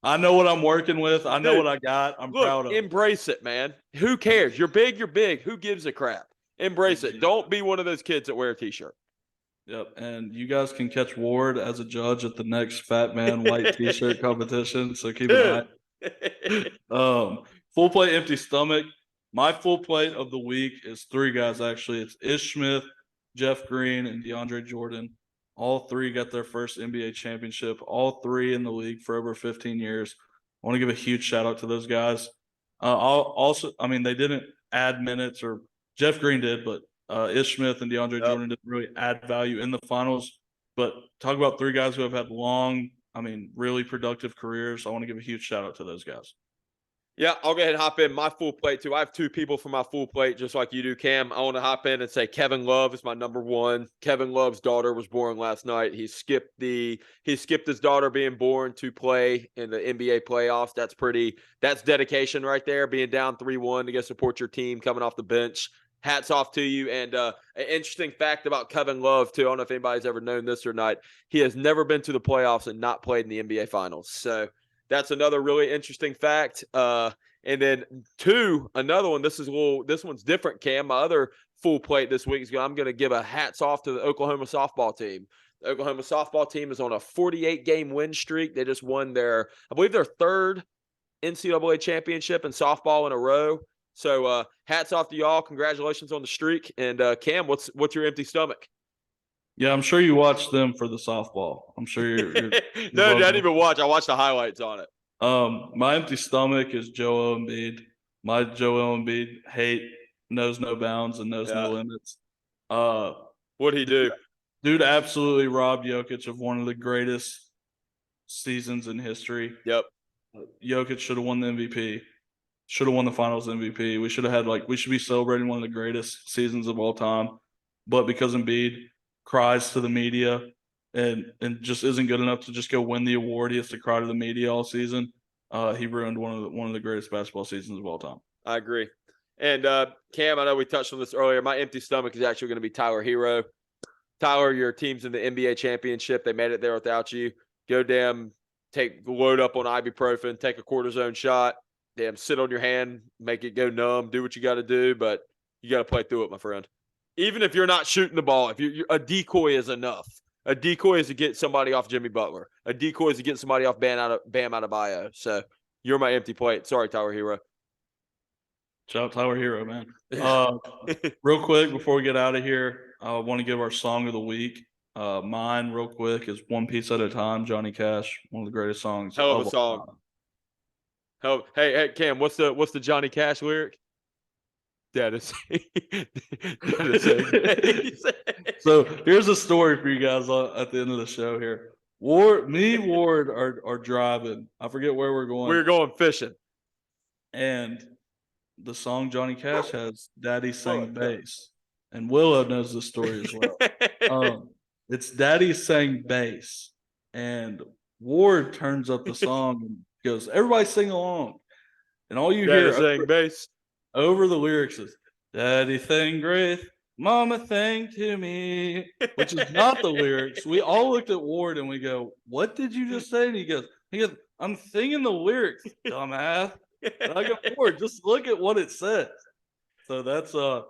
I know what I'm working with. I know what I got. I'm proud of it. Embrace it, man. Who cares? You're big, you're big. Who gives a crap? Embrace it. Don't be one of those kids that wear a T-shirt. Yep, and you guys can catch Ward as a judge at the next Fat Man White T-shirt competition, so keep an eye. full plate, empty stomach. My full plate of the week is three guys, actually. It's Ish Smith, Jeff Green, and DeAndre Jordan. All three got their first NBA championship, all three in the league for over 15 years. I want to give a huge shout out to those guys. They didn't add minutes, or Jeff Green did, but Ish Smith and DeAndre Jordan didn't really add value in the finals. But talk about three guys who have had long, really productive careers. I want to give a huge shout out to those guys. Yeah, I'll go ahead and hop in my full plate too. I have two people for my full plate, just like you do, Cam. I want to hop in and say Kevin Love is my number one. Kevin Love's daughter was born last night. He skipped his daughter being born to play in the NBA playoffs. That's dedication right there. Being down 3-1 to go support your team coming off the bench. Hats off to you. And an interesting fact about Kevin Love too. I don't know if anybody's ever known this or not. He has never been to the playoffs and not played in the NBA finals. So that's another really interesting fact. And then another one. This one's different, Cam. My other full plate this week I'm going to give a hats off to the Oklahoma softball team. The Oklahoma softball team is on a 48-game win streak. They just won their third NCAA championship in softball in a row. So hats off to y'all. Congratulations on the streak. And Cam, what's your empty stomach? Yeah, I'm sure you watched them for the softball. I'm sure you're No, I didn't even watch. I watched the highlights on it. My empty stomach is Joel Embiid. My Joel Embiid hate knows no bounds and knows no limits. What'd he do? Dude absolutely robbed Jokic of one of the greatest seasons in history. Yep. Jokic should have won the MVP. Should have won the finals MVP. We should be celebrating one of the greatest seasons of all time. But because Embiid cries to the media and just isn't good enough to just go win the award, he has to cry to the media all season. He ruined one of the greatest basketball seasons of all time. I agree. And Cam, I know we touched on this earlier. My empty stomach is actually going to be Tyler Hero. Tyler, your team's in the NBA championship. They made it there without you. Go load up on ibuprofen, take a cortisone shot, sit on your hand, make it go numb, do what you got to do, but you got to play through it, my friend. Even if you're not shooting the ball, if you're a decoy is enough. A decoy is to get somebody off Jimmy Butler. A decoy is to get somebody off Bam Adebayo. So you're my empty plate. Sorry, Tyler Hero. Shout out Tyler Hero, man. Real quick before we get out of here, I want to give our song of the week. Mine, real quick, is "One Piece at a Time." Johnny Cash, one of the greatest songs. Hell of a song. Hey, Cam, what's the Johnny Cash lyric? That is So here's a story for you guys at the end of the show here. Ward are driving. I forget where we're going. We're going fishing. And the song Johnny Cash has, Daddy Sang Bass. And Willow knows this story as well. It's Daddy Sang Bass. And Ward turns up the song and goes, "Everybody sing along." And all you hear sang bass over the lyrics is "Daddy sang grace, Mama sang to me," which is not the lyrics. We all looked at Ward and we go, "What did you just say?" And he goes, "I'm singing the lyrics, dumbass." And I go, "Ward, just look at what it says." So that's my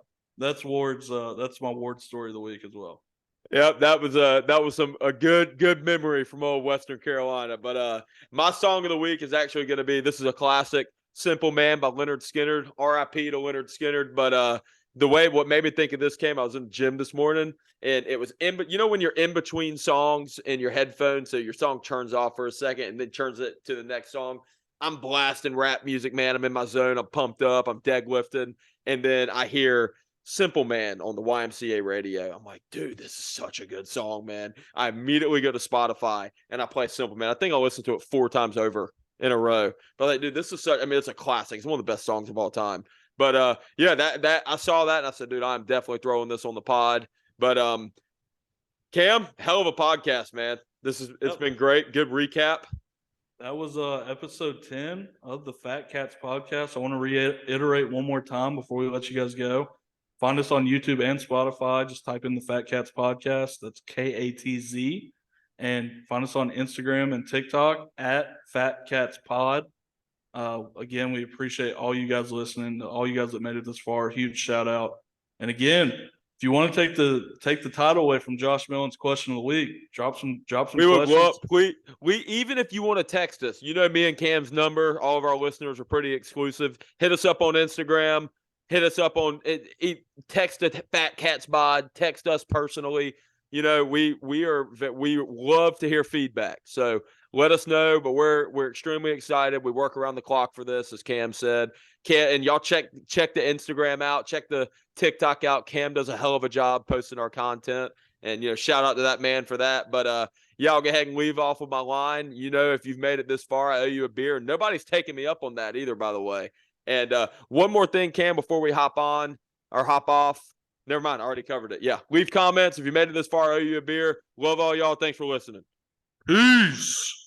Ward story of the week as well. Yep, that was a good memory from old Western Carolina. But my song of the week is actually going to be, this is a classic, "Simple Man" by Leonard Skinner. R.I.P. to Leonard Skinner. But what made me think of this came, I was in the gym this morning, and it was when you're in between songs in your headphones, so your song turns off for a second and then turns it to the next song. I'm blasting rap music, man. I'm in my zone. I'm pumped up. I'm deadlifting, and then I hear "Simple Man" on the YMCA radio. I'm like, dude, this is such a good song, man. I immediately go to Spotify and I play "Simple Man." I think I'll listen to it 4 times over in a row. But like, dude, this is it's a classic. It's one of the best songs of all time. But that I saw that and I said, dude, I'm definitely throwing this on the pod. But Cam, hell of a podcast, man. It's been great. Good recap. That was episode 10 of the Fat Katz podcast. I want to reiterate one more time before we let you guys go. Find us on YouTube and Spotify. Just type in the Fat Katz podcast. That's KATZ. And find us on Instagram and TikTok at Fat Katz Pod. Again, we appreciate all you guys listening, all you guys that made it this far. Huge shout out. And again, If you want to take the title away from Josh Millen's question of the week, drop some We would questions. love we even if you want to text us, me and Cam's number. All of our listeners are pretty exclusive. Hit us up on Instagram. Hit us up on text at Fat Katz Pod. Text us personally. We love to hear feedback. So let us know. But we're extremely excited. We work around the clock for this, as Cam said. And y'all check the Instagram out. Check the TikTok out. Cam does a hell of a job posting our content. And, shout out to that man for that. But, I'll go ahead and leave off with my line. If you've made it this far, I owe you a beer. Nobody's taking me up on that either, by the way. And one more thing, Cam, before we hop on or hop off. Never mind. I already covered it. Yeah. Leave comments. If you made it this far, I owe you a beer. Love all y'all. Thanks for listening. Peace.